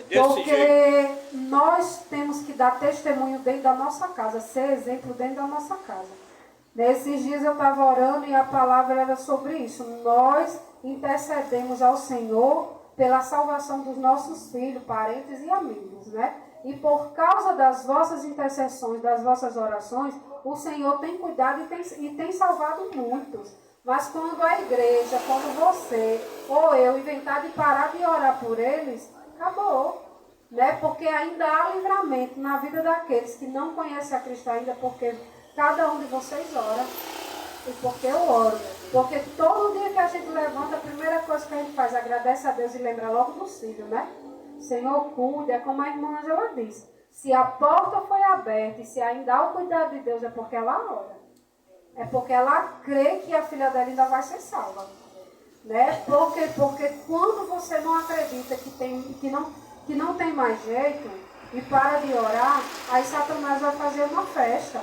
Porque jeito. nós temos que dar testemunho dentro da nossa casa, ser exemplo dentro da nossa casa. Nesses dias eu estava orando e a palavra era sobre isso. Nós intercedemos ao Senhor pela salvação dos nossos filhos, parentes e amigos, né? E por causa das vossas intercessões, das vossas orações, o Senhor tem cuidado e tem salvado muitos. Mas quando a igreja, quando você ou eu inventar de parar de orar por eles, acabou. Né? Porque ainda há livramento na vida daqueles que não conhecem a Cristo ainda, porque cada um de vocês ora. E porque eu oro. Porque todo dia que a gente levanta, a primeira coisa que a gente faz, agradece a Deus e lembra logo dos filhos, né? Senhor, cuide, é como a irmã Angela disse. Se a porta foi aberta e se ainda há o cuidado de Deus, é porque ela ora. É porque ela crê que a filha dela ainda vai ser salva. Né? Porque quando você não acredita que não tem mais jeito e para de orar, aí Satanás vai fazer uma festa.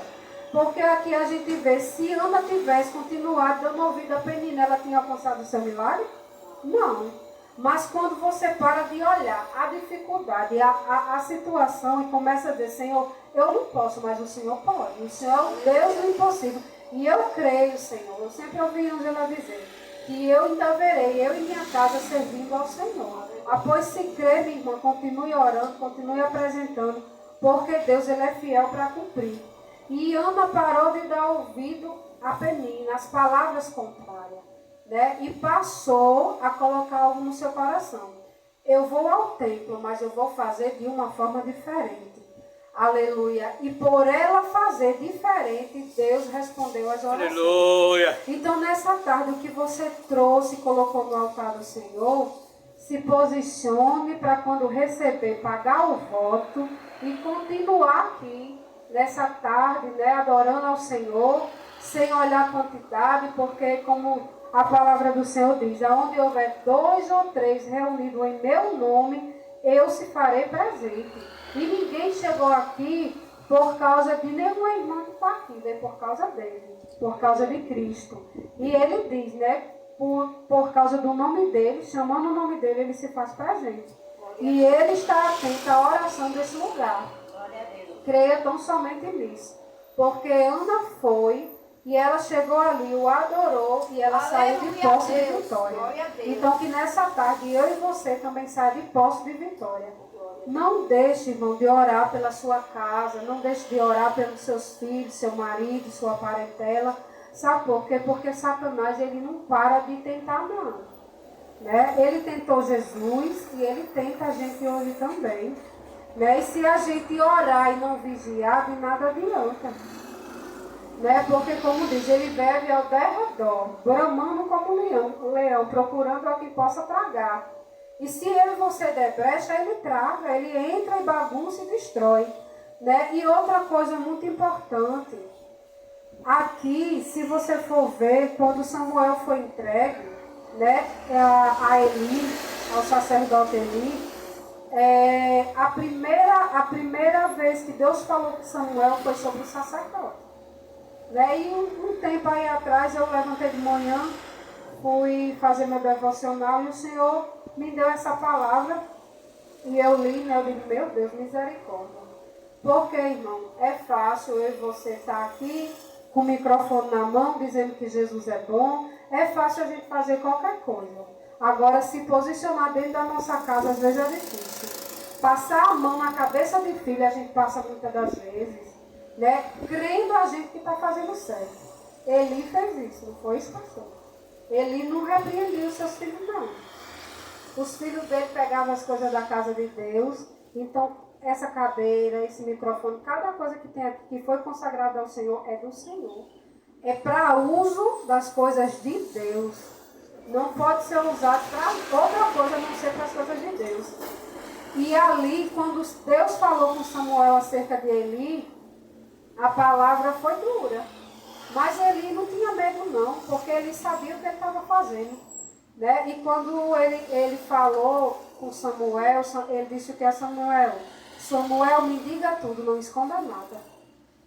Porque aqui a gente vê, se Ana tivesse continuado dando ouvido a Penina, ela tinha alcançado o seu milagre? Não. Mas quando você para de olhar a dificuldade, a situação e começa a dizer, Senhor, eu não posso, mas o Senhor pode. O Senhor é o Deus do impossível. E eu creio, Senhor, eu sempre ouvi Angela dizer, que eu ainda verei, eu e minha casa servindo ao Senhor. Após se crer, minha irmã, continue orando, continue apresentando, porque Deus ele é fiel para cumprir. E Ana parou de dar ouvido a Penina, as palavras contrárias, né? E passou a colocar algo no seu coração. Eu vou ao templo, mas eu vou fazer de uma forma diferente. Aleluia. E por ela fazer diferente, Deus respondeu às orações. Aleluia. Então, nessa tarde, o que você trouxe e colocou no altar do Senhor, se posicione para quando receber, pagar o voto e continuar aqui, nessa tarde, né, adorando ao Senhor, sem olhar a quantidade, porque como a palavra do Senhor diz, aonde houver 2 ou 3 reunidos em meu nome, eu se farei presente. E ninguém chegou aqui por causa de nenhuma irmã que está aqui, veio por causa dele, por causa de Cristo. E ele diz, né, por causa do nome dele, chamando o nome dele, ele se faz presente. E ele está atento à oração desse lugar. Creia tão somente nisso. Porque Ana foi e ela chegou ali, o adorou e ela saiu de posse de vitória. Então que nessa tarde eu e você também saia de posse de vitória. Não deixe, irmão, de orar pela sua casa, não deixe de orar pelos seus filhos, seu marido, sua parentela. Sabe por quê? Porque Satanás ele não para de tentar não. Né? Ele tentou Jesus e ele tenta a gente hoje também. Né? E se a gente orar e não vigiar, de nada adianta. Né? Porque, como diz, ele bebe ao derredor, bramando como um leão, procurando a que possa tragar. E se eu e você der brecha, ele traga, ele entra e bagunça e destrói. Né? E outra coisa muito importante, aqui, se você for ver, quando Samuel foi entregue, né, a Eli, ao sacerdote Eli, a primeira vez que Deus falou com Samuel foi sobre o sacerdote. Né? E um tempo aí atrás eu levantei de manhã, fui fazer meu devocional e o Senhor me deu essa palavra e eu li, né? Eu digo, meu Deus, misericórdia. Porque, irmão, é fácil eu e você estar aqui com o microfone na mão, dizendo que Jesus é bom, é fácil a gente fazer qualquer coisa. Agora, se posicionar dentro da nossa casa, às vezes é difícil. Passar a mão na cabeça de filho, a gente passa muitas das vezes, né? Crendo a gente que está fazendo certo. Eli fez isso, não foi isso, pastor? Eli não repreendia os seus filhos, não. Os filhos dele pegavam as coisas da casa de Deus. Então, essa cadeira, esse microfone, cada coisa que tem aqui que foi consagrada ao Senhor é do Senhor. É para uso das coisas de Deus. Não pode ser usado para outra coisa, a não ser para as coisas de Deus. E ali, quando Deus falou com Samuel acerca de Eli, a palavra foi dura. Mas Eli não tinha medo não, porque ele sabia o que ele estava fazendo. Né? E quando ele falou com Samuel, ele disse o que é Samuel? Samuel, me diga tudo, não esconda nada.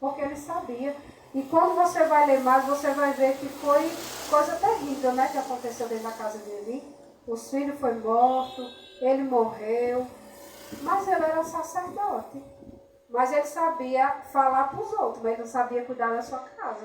Porque ele sabia. E quando você vai ler mais, você vai ver que foi coisa terrível, né, que aconteceu dentro da casa de Eli. Os filhos foram mortos, ele morreu. Mas ele era sacerdote. Mas ele sabia falar para os outros, mas não sabia cuidar da sua casa.